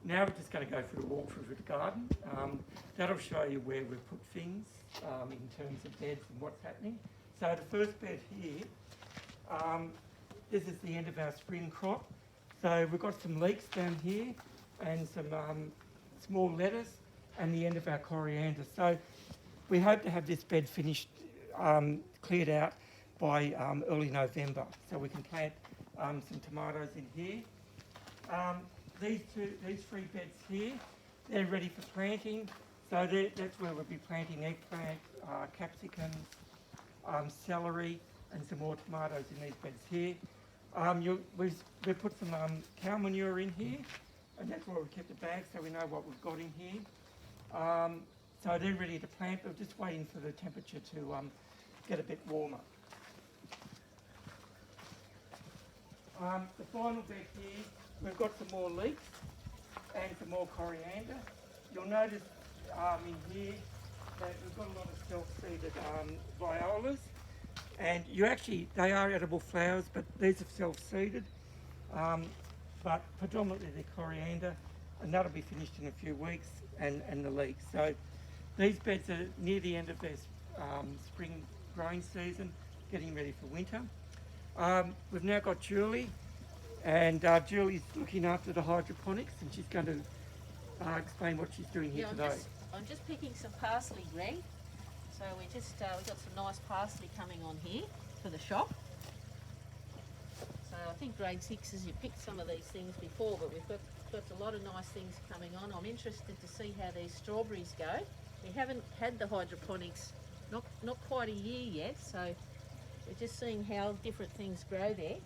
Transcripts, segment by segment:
Now we're just going to go for a walk through the garden. That'll show you where we've put things in terms of beds and what's happening. So the first bed here, this is the end of our spring crop. So we've got some leeks down here and some small lettuce and the end of our coriander. So we hope to have this bed finished, cleared out by early November, so we can plant some tomatoes in here. These three beds here, they're ready for planting. So that's where we'll be planting eggplant, capsicums, celery, and some more tomatoes in these beds here. We've put some cow manure in here, and that's where we've kept the bags so we know what we've got in here. So they're ready to plant, but we're just waiting for the temperature to get a bit warmer. The final bed here, we've got some more leeks and some more coriander. You'll notice in here that we've got a lot of self-seeded violas, and they are edible flowers, but these are self-seeded, but predominantly they're coriander, and that'll be finished in a few weeks, and the leeks. So these beds are near the end of their spring growing season, getting ready for winter. We've now got Julie, and Julie's looking after the hydroponics, and she's going to explain what she's doing here today. I'm just picking some parsley, Greg. So we got some nice parsley coming on here for the shop. So I think grade 6s, you picked some of these things before, but we've got a lot of nice things coming on. I'm interested to see how these strawberries go. We haven't had the hydroponics not quite a year yet, so we're just seeing how different things grow there.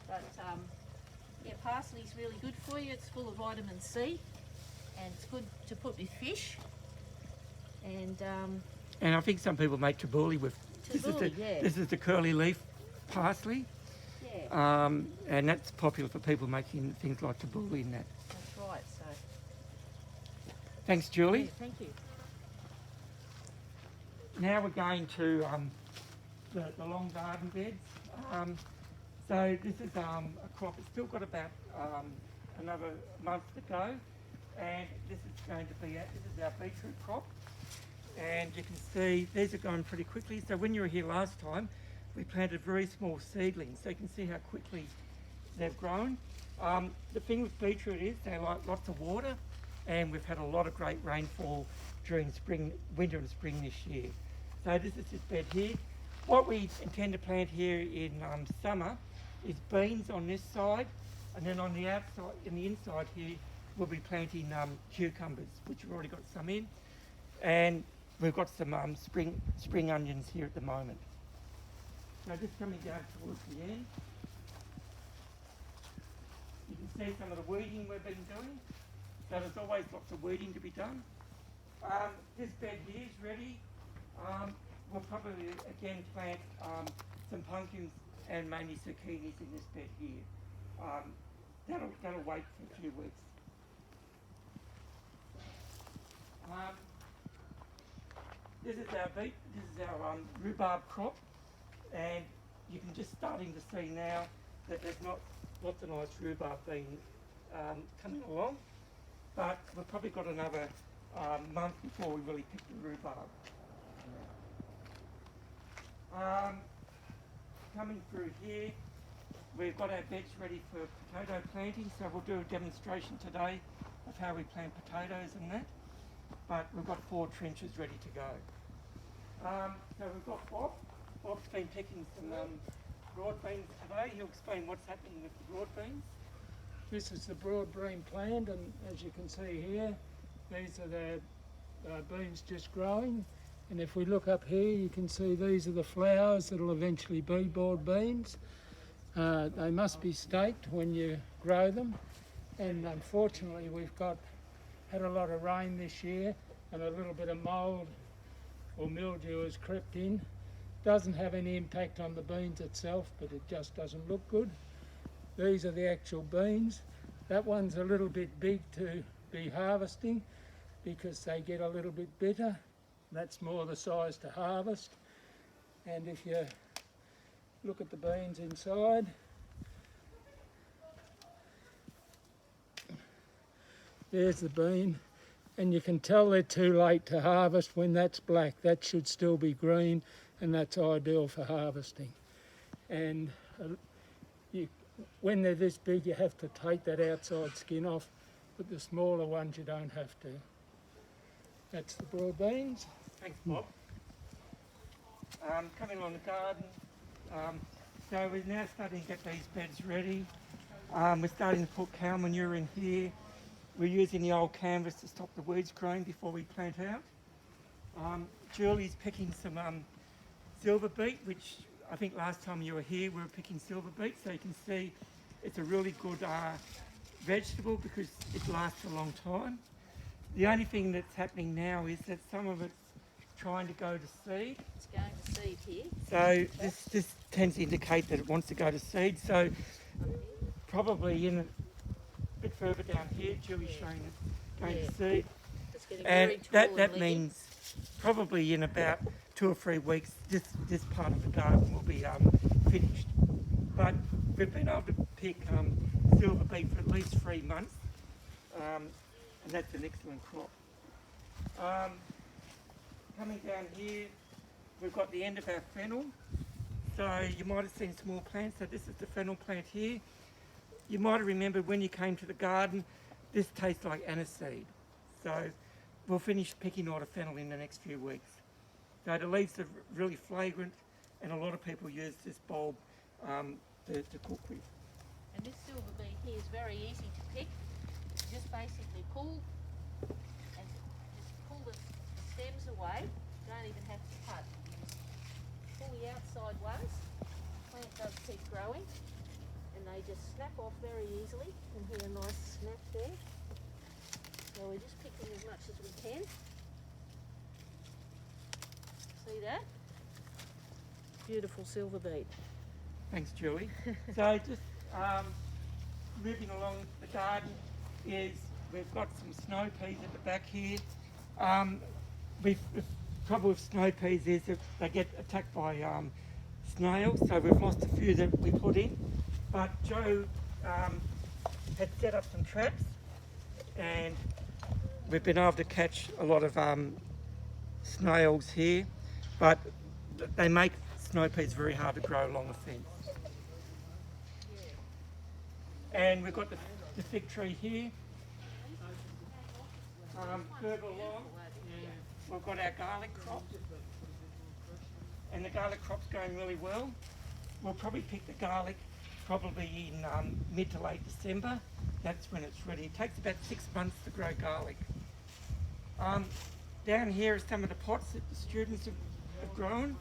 But yeah, parsley's really good for you. It's full of vitamin C, and it's good to put with fish. And I think some people make tabbouleh with this is the curly leaf parsley. Yeah. And that's popular for people making things like tabbouleh and that. That's right. So thanks, Julie. yeah, thank you. Now we're going to the long garden beds. So this is a crop. It's still got about another month to go, and this is our beetroot crop. And you can see these are going pretty quickly. So when you were here last time, we planted very small seedlings, so you can see how quickly they've grown. The thing with beetroot is they like lots of water, and we've had a lot of great rainfall during winter and spring this year. So this is this bed here. What we intend to plant here in summer is beans on this side, and then on the outside, in the inside here, we'll be planting cucumbers, which we've already got some in, and we've got some spring onions here at the moment. So just coming down towards the end, you can see some of the weeding we've been doing. So there's always lots of weeding to be done. This bed here is ready. We'll probably again plant some pumpkins and mainly zucchinis in this bed here. That'll wait for a few weeks. This is our rhubarb crop, and you can just starting to see now that there's lots of nice rhubarb being coming along, but we've probably got another month before we really pick the rhubarb. Coming through here, we've got our beds ready for potato planting, so we'll do a demonstration today of how we plant potatoes and that, but we've got 4 trenches ready to go. So we've got Bob. Bob's been picking some broad beans today. He'll explain what's happening with the broad beans. This is the broad bean plant, and as you can see here, these are the beans just growing. And if we look up here, you can see these are the flowers that will eventually be broad beans. They must be staked when you grow them, and unfortunately we've had a lot of rain this year, and a little bit of mould or mildew has crept in. Doesn't have any impact on the beans itself, but it just doesn't look good. These are the actual beans. That one's a little bit big to be harvesting because they get a little bit bitter. That's more the size to harvest. And if you look at the beans inside, There's the bean. And you can tell they're too late to harvest when that's black. That should still be green, and that's ideal for harvesting. And when they're this big, you have to take that outside skin off, but the smaller ones you don't have to. That's the broad beans. Thanks, Bob. Coming on the garden, so we're now starting to get these beds ready. We're starting to put cow manure in here. We're using the old canvas to stop the weeds growing before we plant out. Julie's picking some silver beet, which I think last time you were here we were picking silver beet, so you can see it's a really good vegetable because it lasts a long time. The only thing that's happening now is that some of it's trying to go to seed. It's going to seed here. So this tends to indicate that it wants to go to seed. So probably in a bit further down here, Julie's showing it going to seed. It's getting And very tall that and leggy. means probably in about 2 or 3 weeks, this part of the garden will be finished. But we've been able to pick silver beet for at least 3 months, and that's an excellent crop. Coming down here, we've got the end of our fennel. So you might have seen small plants. So this is the fennel plant here. You might have remembered when you came to the garden, this tastes like aniseed. So we'll finish picking all the fennel in the next few weeks. So the leaves are really flagrant, and a lot of people use this bulb to cook with. And this silver beet here is very easy to pick. You just basically pull and just pull the stems away. You don't even have to cut. You just pull the outside ones. Plant does keep growing, and they just snap off very easily. You can hear a nice snap there. So we're just picking as much as we can. See that? Beautiful silver beet. Thanks, Julie. So just moving along the garden is we've got some snow peas at the back here. The trouble with snow peas is that they get attacked by snails, so we've lost a few that we put in. But Joe had set up some traps, and we've been able to catch a lot of snails here, but they make snow peas very hard to grow along the fence. And we've got the fig tree here. Further along, we've got our garlic crop, and the garlic crop's going really well. We'll probably pick the garlic probably in mid to late December. That's when it's ready. It takes about 6 months to grow garlic. Down here are some of the pots that the students have grown,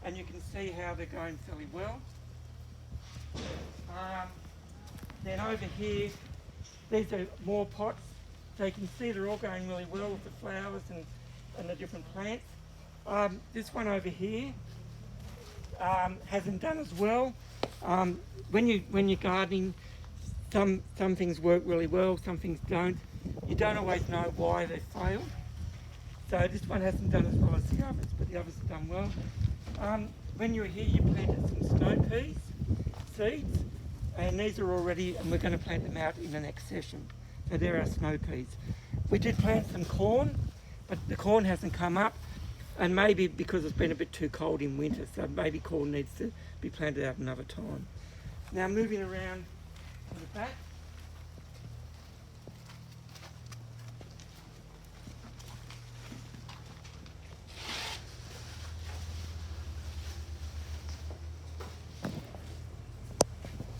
and you can see how they're going fairly well. Then over here, these are more pots. So you can see they're all going really well with the flowers and the different plants. This one over here hasn't done as well. When you're gardening, some things work really well, some things don't. You don't always know why they failed. So this one hasn't done as well as the others, but the others have done well. When you were here, you planted some snow peas seeds, and these are all ready, and we're going to plant them out in the next session. So there are snow peas. We did plant some corn, but the corn hasn't come up, and maybe because it's been a bit too cold in winter, so maybe corn needs to be planted out another time. Now moving around to the back.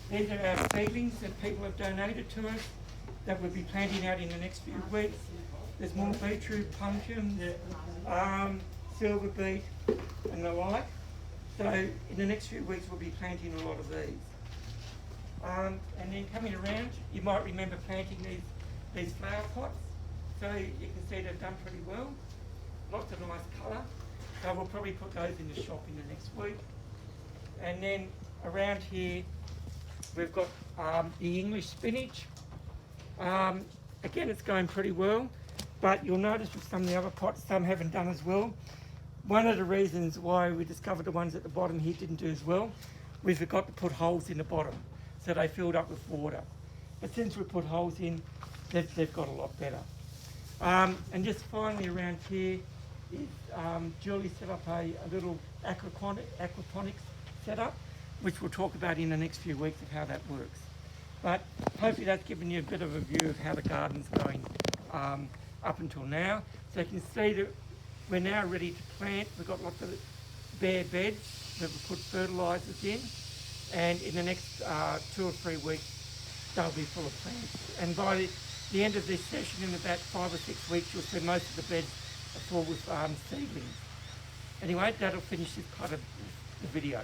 These are our seedlings that people have donated to us that we'll be planting out in the next few weeks. There's more beetroot, pumpkin, silver beet and the like. So in the next few weeks we'll be planting a lot of these. And then coming around, you might remember planting these flower pots. So you can see they've done pretty well. Lots of nice colour. So we'll probably put those in the shop in the next week. And then around here we've got the English spinach. Again, it's going pretty well, but you'll notice with some of the other pots, some haven't done as well. One of the reasons why we discovered the ones at the bottom here didn't do as well, we forgot to put holes in the bottom, so they filled up with water. But since we put holes in, they've got a lot better. And just finally around here is Julie set up a little aquaponics setup, which we'll talk about in the next few weeks of how that works. But hopefully that's given you a bit of a view of how the garden's going up until now. So you can see that we're now ready to plant. We've got lots of bare beds that we'll put fertilisers in, and in the next 2 or 3 weeks they'll be full of plants. And by the end of this session, in about 5 or 6 weeks, you'll see most of the beds are full with seedlings. Anyway, that'll finish this part of the video.